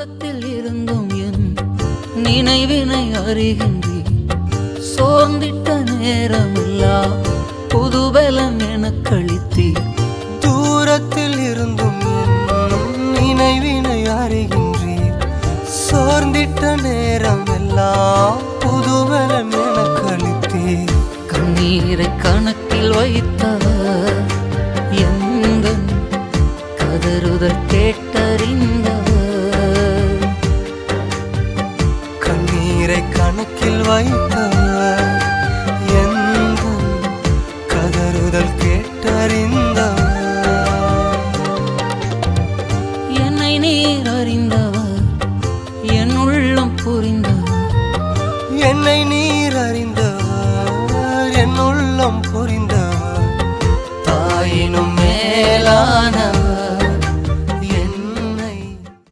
தூரத்தில் இருந்தும் என் நினைவினை அறிகின்றீர். சோர்ந்திட்ட நேரமெல்லாம் புதுபலம் எனக்களித்தீர். தூரத்தில் இருந்தும் என் நினைவினை அறிகின்றீர். சோர்ந்திட்ட நேரமெல்லாம் புதுபலம் எனக்களித்தீர். கண்ணீரை கணக்கில் வைத்து